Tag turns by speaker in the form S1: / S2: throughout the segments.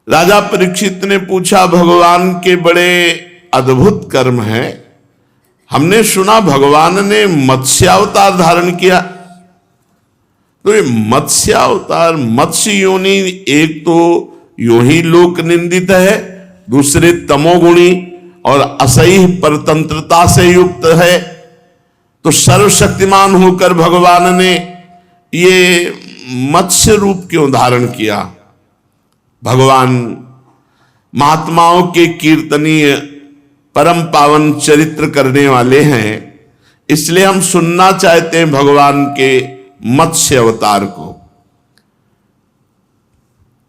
S1: राजा परीक्षित ने पूछा, भगवान के बड़े अद्भुत कर्म हैं, हमने सुना भगवान ने मत्स्यावतार धारण किया। तो ये मत्स्यावतार, मत्स्य योनि, एक तो यूं ही लोक निंदित है, दूसरे तमोगुणी और असह्य परतंत्रता से युक्त है। तो सर्वशक्तिमान होकर भगवान ने ये मत्स्य रूप क्यों धारण किया? भगवान महात्माओं के कीर्तनीय परम पावन चरित्र करने वाले हैं, इसलिए हम सुनना चाहते हैं भगवान के मत्स्य अवतार को।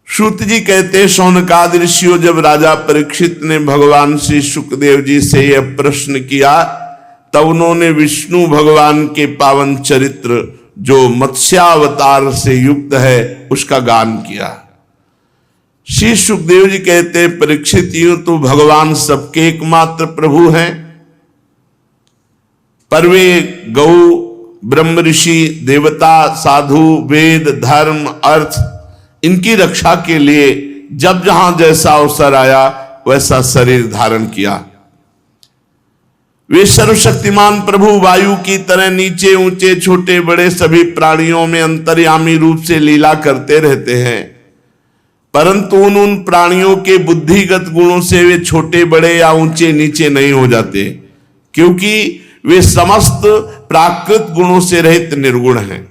S1: सूत जी कहते हैं, शौनकादि ऋषियों, जब राजा परीक्षित ने भगवान श्री सुखदेव जी से यह प्रश्न किया, तब उन्होंने विष्णु भगवान के पावन चरित्र जो मत्स्यावतार से युक्त है उसका गान किया। श्री सुखदेव जी कहते हैं, परीक्षित, यूं तो भगवान सबके एकमात्र प्रभु हैं, पर वे गौ, ब्रह्म, ऋषि, देवता, साधु, वेद, धर्म, अर्थ, इनकी रक्षा के लिए जब जहां जैसा अवसर आया वैसा शरीर धारण किया। वे सर्वशक्तिमान प्रभु वायु की तरह नीचे ऊंचे छोटे बड़े सभी प्राणियों में अंतर्यामी रूप से लीला करते रहते हैं, परंतु उन प्राणियों के बुद्धिगत गुणों से वे छोटे बड़े या ऊंचे नीचे नहीं हो जाते, क्योंकि वे समस्त प्राकृत गुणों से रहित निर्गुण हैं।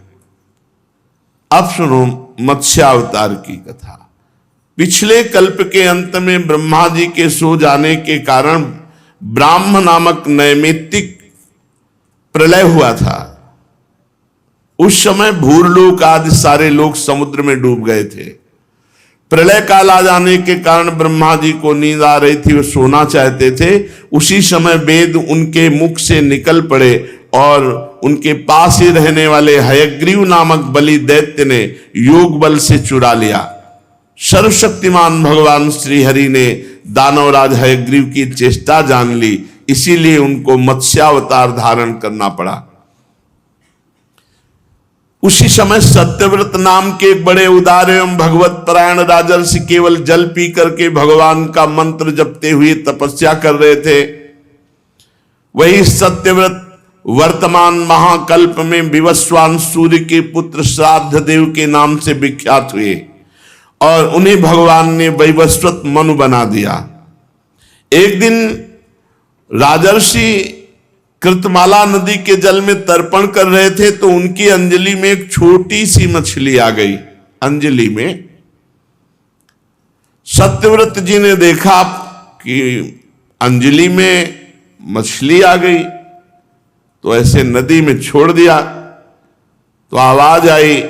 S1: अब सुनो मत्स्यावतार की कथा। पिछले कल्प के अंत में ब्रह्मा जी के सो जाने के कारण ब्राह्म नामक नैमित्तिक प्रलय हुआ था। उस समय भूरलोक आदि सारे लोग समुद्र में डूब गए थे। प्रलय काल आ जाने के कारण ब्रह्मा जी को नींद आ रही थी, वे सोना चाहते थे। उसी समय वेद उनके मुख से निकल पड़े और उनके पास ही रहने वाले हयग्रीव नामक बलि दैत्य ने योग बल से चुरा लिया। सर्वशक्तिमान भगवान श्री हरि ने दानवराज हयग्रीव की चेष्टा जान ली, इसीलिए उनको मत्स्यावतार धारण करना पड़ा। उसी समय सत्यव्रत नाम के बड़े उदार एवं भगवत परायण राजर्षि केवल जल पी करके भगवान का मंत्र जपते हुए तपस्या कर रहे थे। वही सत्यव्रत वर्तमान महाकल्प में विवस्वान सूर्य के पुत्र श्राद्ध देव के नाम से विख्यात हुए और उन्हें भगवान ने वैवस्वत मनु बना दिया। एक दिन राजर्षि कृतमाला नदी के जल में तर्पण कर रहे थे, तो उनकी अंजलि में एक छोटी सी मछली आ गई। अंजलि में सत्यव्रत जी ने देखा कि अंजलि में मछली आ गई, तो ऐसे नदी में छोड़ दिया। तो आवाज आई,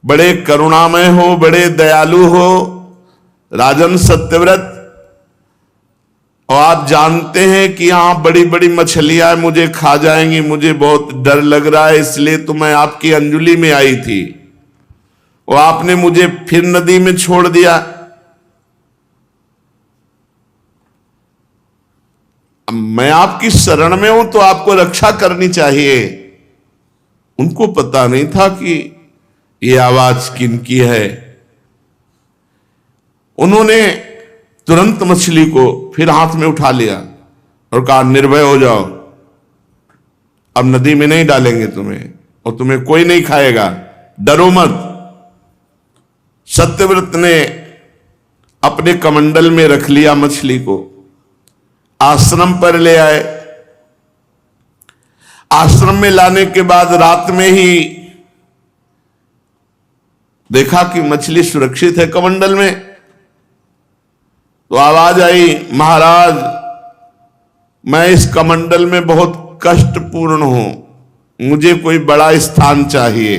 S1: बड़े करुणामय हो, बड़े दयालु हो राजन सत्यव्रत, और आप जानते हैं कि यहां बड़ी बड़ी मछलियां मुझे खा जाएंगी, मुझे बहुत डर लग रहा है, इसलिए तो मैं आपकी अंजलि में आई थी और आपने मुझे फिर नदी में छोड़ दिया। मैं आपकी शरण में हूं तो आपको रक्षा करनी चाहिए। उनको पता नहीं था कि यह आवाज किनकी है। उन्होंने तुरंत मछली को फिर हाथ में उठा लिया और कहा, निर्भय हो जाओ, अब नदी में नहीं डालेंगे तुम्हें और तुम्हें कोई नहीं खाएगा, डरो मत। सत्यव्रत ने अपने कमंडल में रख लिया मछली को, आश्रम पर ले आए। आश्रम में लाने के बाद रात में ही देखा कि मछली सुरक्षित है कमंडल में। तो आवाज आई, महाराज मैं इस कमंडल में बहुत कष्टपूर्ण हूं, मुझे कोई बड़ा स्थान चाहिए।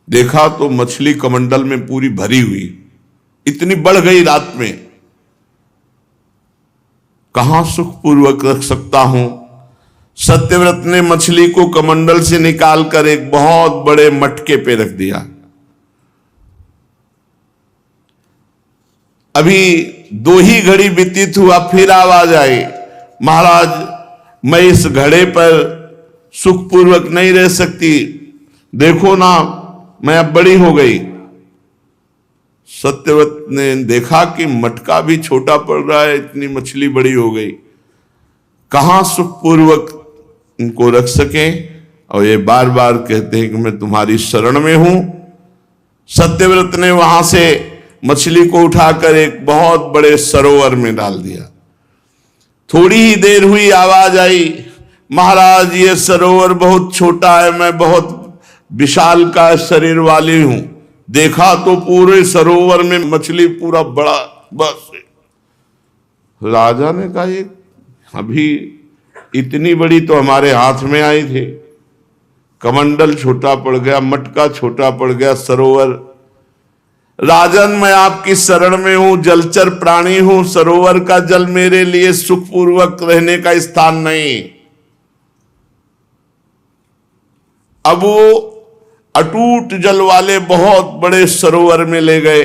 S1: देखा तो मछली कमंडल में पूरी भरी हुई, इतनी बढ़ गई रात में, कहां सुखपूर्वक रख सकता हूं। सत्यव्रत ने मछली को कमंडल से निकालकर एक बहुत बड़े मटके पे रख दिया। अभी 2 ही घड़ी व्यतीत हुआ, फिर आवाज आई, महाराज मैं इस घड़े पर सुखपूर्वक नहीं रह सकती, देखो ना मैं अब बड़ी हो गई। सत्यव्रत ने देखा कि मटका भी छोटा पड़ रहा है, इतनी मछली बड़ी हो गई, कहां सुखपूर्वक इनको रख सकें। और ये बार बार कहते हैं कि मैं तुम्हारी शरण में हूं। सत्यव्रत ने वहां से मछली को उठाकर एक बहुत बड़े सरोवर में डाल दिया। थोड़ी ही देर हुई, आवाज आई, महाराज ये सरोवर बहुत छोटा है, मैं बहुत विशाल का शरीर वाली हूं। देखा तो पूरे सरोवर में मछली पूरा बड़ा, बस। राजा ने कहा ये अभी इतनी बड़ी तो हमारे हाथ में आई थी, कमंडल छोटा पड़ गया, मटका छोटा पड़ गया, सरोवर। राजन मैं आपकी शरण में हूं, जलचर प्राणी हूं, सरोवर का जल मेरे लिए सुखपूर्वक रहने का स्थान नहीं। अब वो अटूट जल वाले बहुत बड़े सरोवर में ले गए।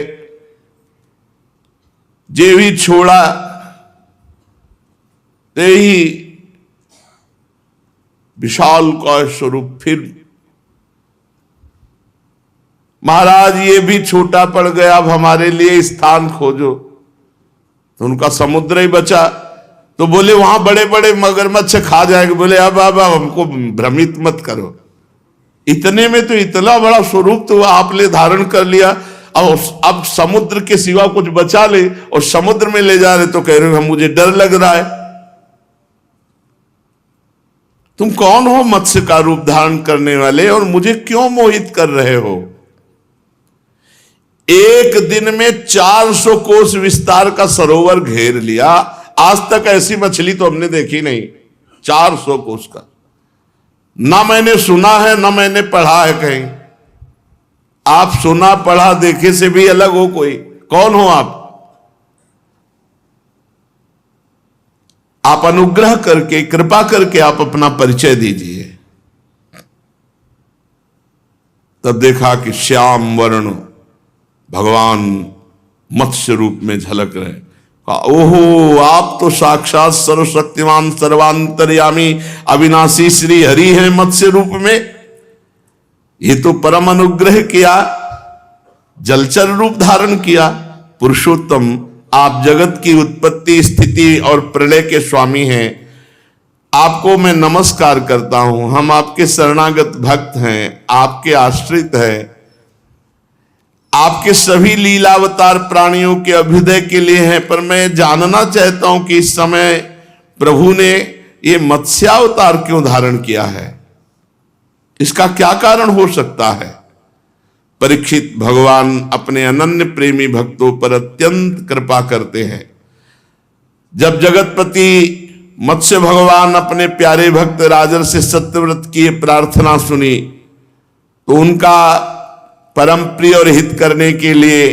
S1: जे भी छोड़ा ते ही विशाल का स्वरूप, फिर महाराज ये भी छोटा पड़ गया, अब हमारे लिए स्थान खोजो। तो उनका समुद्र ही बचा। तो बोले वहां बड़े बड़े मगरमच्छ खा जाएंगे। बोले अब हमको भ्रमित मत करो, इतने में तो इतना बड़ा स्वरूप तो आपने धारण कर लिया, अब समुद्र के सिवा कुछ बचा ले और समुद्र में ले जा रहे तो कह रहे हो मुझे डर लग रहा है। तुम कौन हो मत्स्य का रूप धारण करने वाले, और मुझे क्यों मोहित कर रहे हो? एक दिन में 400 कोस विस्तार का सरोवर घेर लिया। आज तक ऐसी मछली तो हमने देखी नहीं, 400 कोस का। ना मैंने सुना है ना मैंने पढ़ा है कहीं। आप सुना पढ़ा देखे से भी अलग हो कोई? कौन हो आप? आप अनुग्रह करके, कृपा करके आप अपना परिचय दीजिए। तब देखा कि श्याम वर्ण भगवान मत्स्य रूप में झलक रहे। ओहो, आप तो साक्षात सर्वशक्तिमान सर्वांतर्यामी अविनाशी श्री हरि हैं मत्स्य रूप में। ये तो परम अनुग्रह किया, जलचर रूप धारण किया। पुरुषोत्तम, आप जगत की उत्पत्ति स्थिति और प्रलय के स्वामी हैं। आपको मैं नमस्कार करता हूं। हम आपके शरणागत भक्त हैं, आपके आश्रित हैं। आपके सभी लीलावतार प्राणियों के अभ्युदय के लिए हैं। पर मैं जानना चाहता हूं कि इस समय प्रभु ने ये मत्स्यावतार क्यों धारण किया है? इसका क्या कारण हो सकता है? परीक्षित, भगवान अपने अनन्य प्रेमी भक्तों पर अत्यंत कृपा करते हैं। जब जगतपति मत्स्य भगवान अपने प्यारे भक्त राजर्षि सत्यव्रत की प्रार्थना सुनी तो उनका परम प्रिय और हित करने के लिए,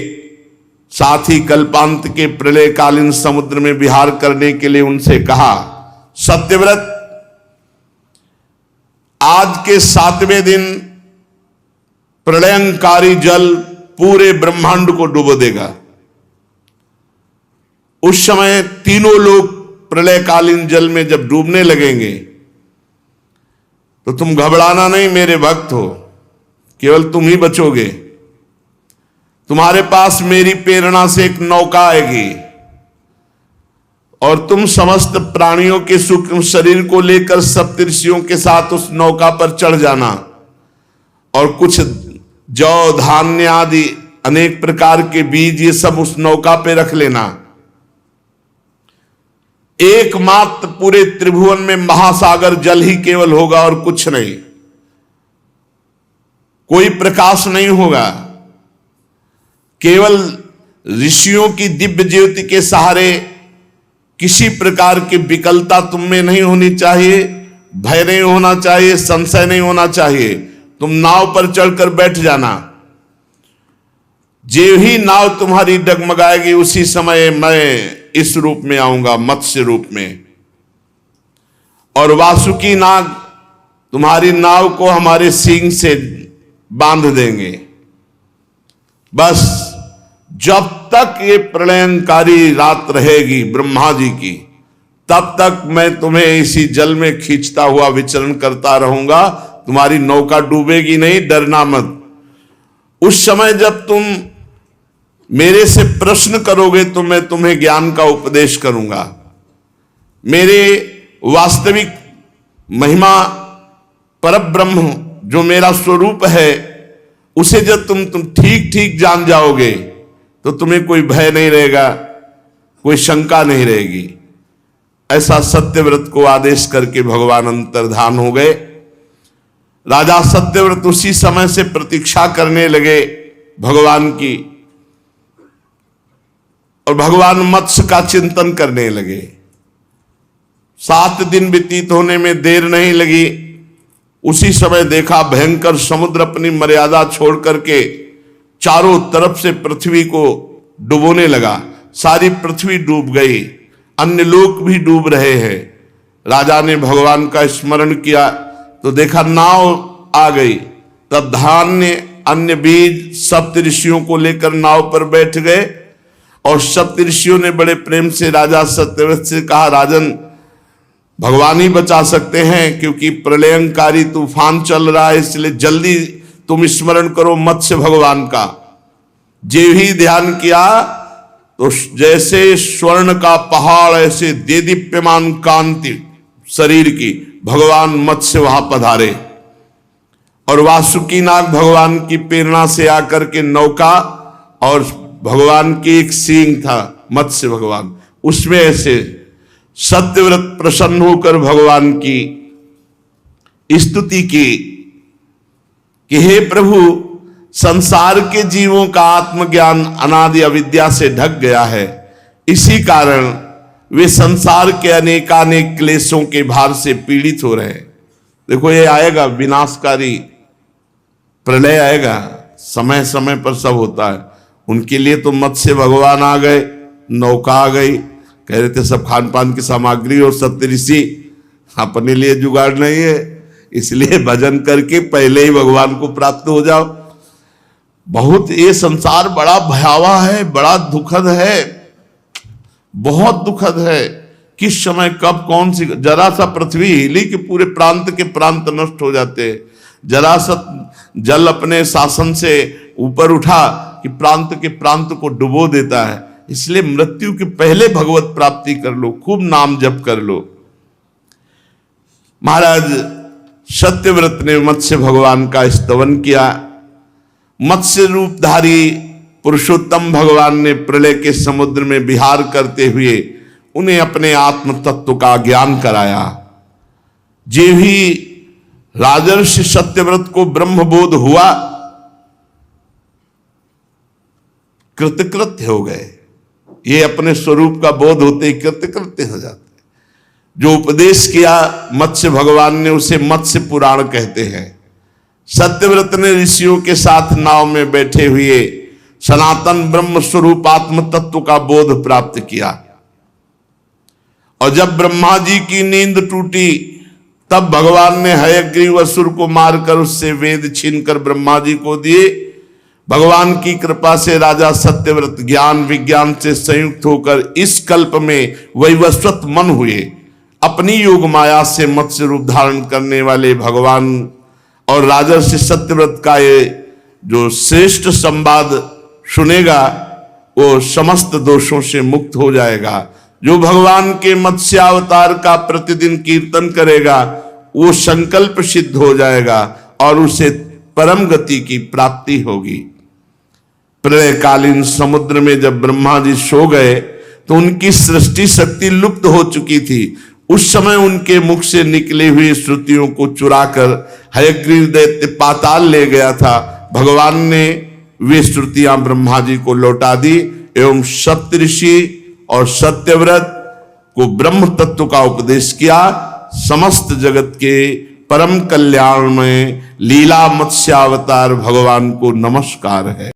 S1: साथ ही कल्पांत के प्रलयकालीन समुद्र में विहार करने के लिए उनसे कहा, सत्यव्रत आज के 7वें दिन प्रलयंकारी जल पूरे ब्रह्मांड को डुबो देगा। उस समय तीनों लोग प्रलयकालीन जल में जब डूबने लगेंगे तो तुम घबराना नहीं, मेरे भक्त हो, केवल तुम ही बचोगे। तुम्हारे पास मेरी प्रेरणा से एक नौका आएगी और तुम समस्त प्राणियों के सूक्ष्म शरीर को लेकर सप्तऋषियों के साथ उस नौका पर चढ़ जाना और कुछ जौ धान्य आदि अनेक प्रकार के बीज ये सब उस नौका पे रख लेना। एकमात्र पूरे त्रिभुवन में महासागर जल ही केवल होगा और कुछ नहीं, कोई प्रकाश नहीं होगा। केवल ऋषियों की दिव्य ज्योति के सहारे किसी प्रकार की विकलता तुम में नहीं होनी चाहिए, भय नहीं होना चाहिए, संशय नहीं होना चाहिए। तुम नाव पर चढ़कर बैठ जाना। जो ही नाव तुम्हारी डगमगाएगी उसी समय मैं इस रूप में आऊंगा, मत्स्य रूप में, और वासुकी नाग तुम्हारी नाव को हमारे सींग से बांध देंगे। बस जब तक ये प्रलयंकारी रात रहेगी ब्रह्मा जी की, तब तक मैं तुम्हें इसी जल में खींचता हुआ विचरण करता रहूंगा। तुम्हारी नौका डूबेगी नहीं, डरना मत। उस समय जब तुम मेरे से प्रश्न करोगे तो मैं तुम्हें ज्ञान का उपदेश करूंगा। मेरे वास्तविक महिमा परब्रह्म जो मेरा स्वरूप है उसे जब तुम ठीक ठीक जान जाओगे तो तुम्हें कोई भय नहीं रहेगा, कोई शंका नहीं रहेगी। ऐसा सत्यव्रत को आदेश करके भगवान अंतर्धान हो गए। राजा सत्यव्रत उसी समय से प्रतीक्षा करने लगे भगवान की, और भगवान मत्स्य का चिंतन करने लगे। 7 दिन व्यतीत होने में देर नहीं लगी। उसी समय देखा भयंकर समुद्र अपनी मर्यादा छोड़ करके चारों तरफ से पृथ्वी को डुबोने लगा। सारी पृथ्वी डूब गई, अन्य लोग भी डूब रहे हैं। राजा ने भगवान का स्मरण किया तो देखा नाव आ गई। तब धान्य, अन्य बीज, सप्तऋषियों को लेकर नाव पर बैठ गए, और सप्तऋषियों ने बड़े प्रेम से राजा सत्यव्रत से कहा, राजन भगवान ही बचा सकते हैं, क्योंकि प्रलयंकारी तूफान चल रहा है, इसलिए जल्दी तुम स्मरण करो मत्स्य भगवान का। जे ही ध्यान किया तो जैसे स्वर्ण का पहाड़ ऐसे देदीप्यमान कांति शरीर की भगवान मत्स्य वहां पधारे, और वासुकी नाग भगवान की प्रेरणा से आकर के नौका, और भगवान की एक सींग था मत्स्य भगवान, उसमें ऐसे सत्यव्रत प्रसन्न होकर भगवान की स्तुति की कि हे प्रभु, संसार के जीवों का आत्मज्ञान अनादि अविद्या से ढक गया है, इसी कारण वे संसार के अनेकानेक क्लेशों के भार से पीड़ित हो रहे हैं। देखो ये आएगा, विनाशकारी प्रलय आएगा, समय समय पर सब होता है। उनके लिए तो मत्स्य भगवान आ गए, नौका आ गई, कह रहे थे सब खान पान की सामग्री, और सप्तऋषि अपने लिए जुगाड़ नहीं है, इसलिए भजन करके पहले ही भगवान को प्राप्त हो जाओ। बहुत ये संसार बड़ा भयावह है, बड़ा दुखद है, बहुत दुखद है। किस समय कब कौन सी जरा सा पृथ्वी हिली कि पूरे प्रांत के प्रांत नष्ट हो जाते हैं। जरा सा जल अपने शासन से ऊपर उठा कि प्रांत के प्रांत को डुबो देता है। इसलिए मृत्यु के पहले भगवत प्राप्ति कर लो, खूब नाम जप कर लो। महाराज सत्यव्रत ने मत्स्य भगवान का स्तवन किया। मत्स्य रूपधारी पुरुषोत्तम भगवान ने प्रलय के समुद्र में विहार करते हुए उन्हें अपने आत्म तत्व का ज्ञान कराया। जे भी राजर्षि सत्यव्रत को ब्रह्मबोध हुआ, कृतकृत्य हो गए। ये अपने स्वरूप का बोध होते ही कृतकृत्य हो जाते। जो उपदेश किया मत्स्य भगवान ने, उसे मत्स्य पुराण कहते हैं। सत्यव्रत ने ऋषियों के साथ नाव में बैठे हुए सनातन ब्रह्म स्वरूप आत्म तत्व का बोध प्राप्त किया। और जब ब्रह्मा जी की नींद टूटी, तब भगवान ने हयग्रीव असुर को मारकर उससे वेद छीनकर ब्रह्मा जी को दिए। भगवान की कृपा से राजा सत्यव्रत ज्ञान विज्ञान से संयुक्त होकर इस कल्प में वैवस्वत मन हुए। अपनी योग माया से मत्स्य रूप धारण करने वाले भगवान और राजर्षि सत्यव्रत का ये जो श्रेष्ठ संवाद सुनेगा, वो समस्त दोषों से मुक्त हो जाएगा। जो भगवान के मत्स्यावतार का प्रतिदिन कीर्तन करेगा, वो संकल्प सिद्ध हो जाएगा और उसे परम गति की प्राप्ति होगी। प्रलयकालीन समुद्र में जब ब्रह्मा जी सो गए तो उनकी सृष्टि शक्ति लुप्त हो चुकी थी। उस समय उनके मुख से निकली हुई श्रुतियों को चुराकर हयग्रीव दैत्य पाताल ले गया था। भगवान ने वे श्रुतियां ब्रह्मा जी को लौटा दी एवं सप्तऋषि और सत्यव्रत को ब्रह्म तत्व का उपदेश किया। समस्त जगत के परम कल्याण में लीला मत्स्यावतार भगवान को नमस्कार है।